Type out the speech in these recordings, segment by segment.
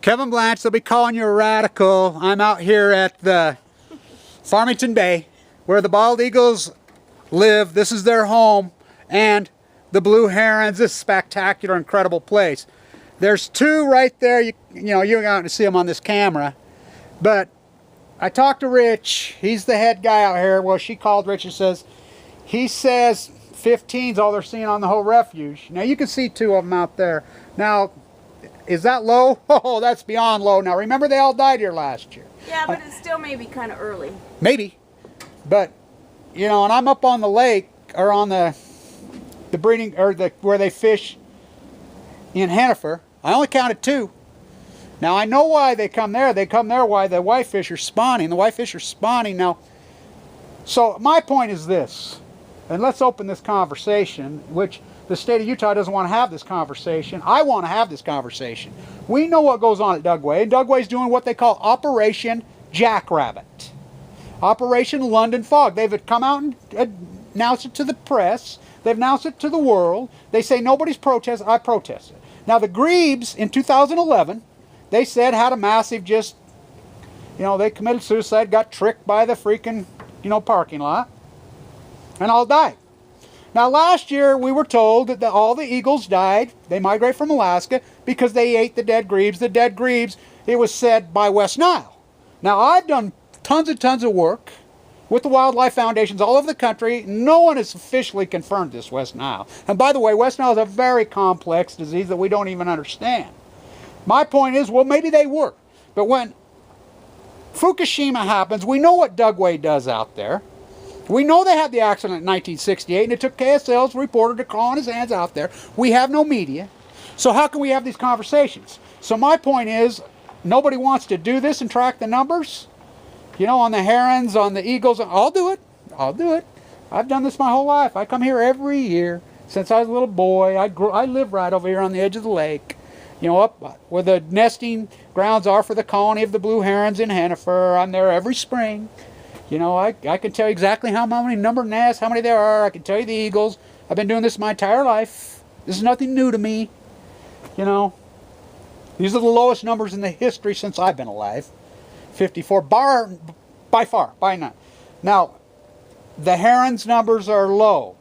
Kevin Blanch, they'll be calling you a radical. I'm out here at the Farmington Bay, where the bald eagles live. This is their home, and the blue herons. This spectacular, incredible place. There's two right there. You know, you're going to see them on this camera. But I talked to Rich. He's the head guy out here. Well, she called Rich and he says 15's all they're seeing on the whole refuge. Now, you can see two of them out there. Now, is that low? Oh, that's beyond low. Now, remember they all died here last year. Yeah, but it's still maybe kind of early. Maybe. But, you know, and I'm up on the lake, or on the breeding, or where they fish in Hennifer. I only counted two. Now, I know why they come there. They come there why the whitefish are spawning. The whitefish are spawning now. So my point is this, and let's open this conversation, which the state of Utah doesn't want to have this conversation. I want to have this conversation. We know what goes on at Dugway, and Dugway's doing what they call Operation Jackrabbit. Operation London Fog. They've come out and announced it to the press. They've announced it to the world. They say nobody's protesting. I protest it. Now, the Grebes in 2011, they said had a massive they committed suicide, got tricked by the freaking, parking lot, and all died. Now, last year, we were told that all the eagles died. They migrate from Alaska because they ate the dead grebes. The dead grebes, it was said, by West Nile. Now, I've done tons and tons of work with the wildlife foundations all over the country. No one has officially confirmed this West Nile. And by the way, West Nile is a very complex disease that we don't even understand. My point is, well, maybe they were. But when Fukushima happens, we know what Dugway does out there. We know they had the accident in 1968, and it took KSL's reporter to crawl on his hands out there. We have no media. So how can we have these conversations? So my point is, nobody wants to do this and track the numbers. On the herons, on the eagles. I'll do it. I'll do it. I've done this my whole life. I come here every year since I was a little boy. I live right over here on the edge of the lake. Up where the nesting grounds are for the colony of the blue herons in Hennifer. I'm there every spring. I can tell you exactly how many number of nests, how many there are. I can tell you the eagles. I've been doing this my entire life. This is nothing new to me. These are the lowest numbers in the history since I've been alive. 54 by far, by none. Now, the herons numbers are low.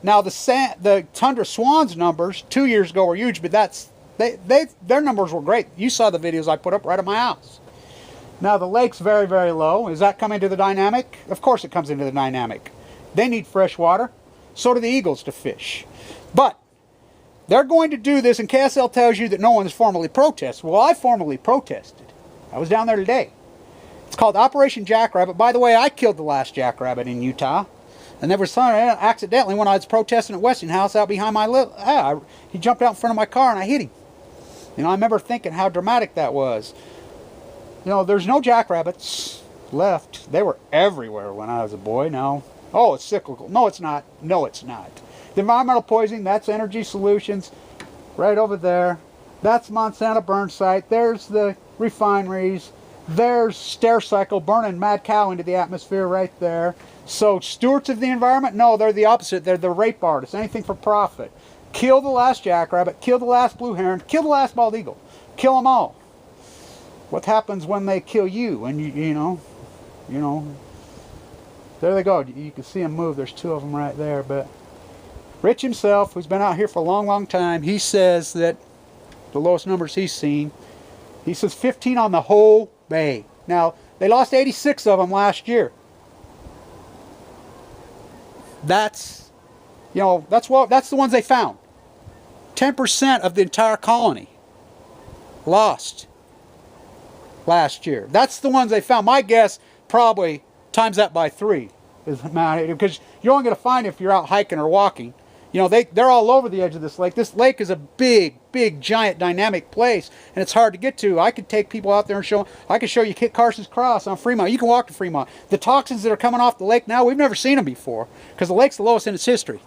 Now, the tundra swans numbers 2 years ago were huge, but their numbers were great. You saw the videos I put up right at my house. Now, the lake's very, very low. Is that coming into the dynamic? Of course it comes into the dynamic. They need fresh water. So do the eagles to fish. But they're going to do this, and KSL tells you that no one has formally protested. Well, I formally protested. I was down there today. It's called Operation Jackrabbit. By the way, I killed the last jackrabbit in Utah. And there was some accidentally when I was protesting at Westinghouse out behind my he jumped out in front of my car and I hit him. I remember thinking how dramatic that was. There's no jackrabbits left. They were everywhere when I was a boy. Now, oh, it's cyclical. No, it's not. No, it's not. The environmental poisoning, that's Energy Solutions right over there. That's Monsanto burn site. There's the refineries. There's Stericycle burning mad cow into the atmosphere right there. So stewards of the environment? No, they're the opposite. They're the rape artists. Anything for profit. Kill the last jackrabbit. Kill the last blue heron. Kill the last bald eagle. Kill them all. What happens when they kill you? And there they go. You can see them move. There's two of them right there. But Rich himself, who's been out here for a long, long time, he says that the lowest numbers he's seen, he says 15 on the whole bay. Now, they lost 86 of them last year. That's the ones they found. 10% of the entire colony lost last year. That's the ones they found. My guess, probably times that by 3 is the amount, because you're only going to find it if you're out hiking or walking. They're all over the edge of this lake. This lake is a big, big, giant, dynamic place, and it's hard to get to. I could take people out there and I could show you Kit Carson's Cross on Fremont. You can walk to Fremont. The toxins that are coming off the lake now, we've never seen them before, because the lake's the lowest in its history.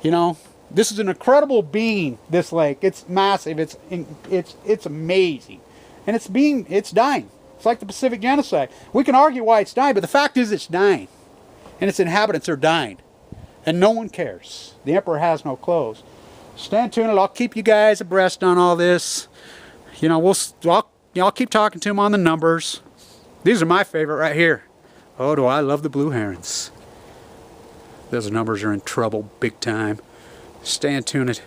This is an incredible being, this lake. It's massive. It's amazing. And it's dying. It's like the Pacific genocide. We can argue why it's dying, but the fact is it's dying. And its inhabitants are dying. And no one cares. The emperor has no clothes. Stand tuned. I'll keep you guys abreast on all this. I'll I'll keep talking to them on the numbers. These are my favorite right here. Oh, do I love the blue herons. Those numbers are in trouble big time. Stay tuned.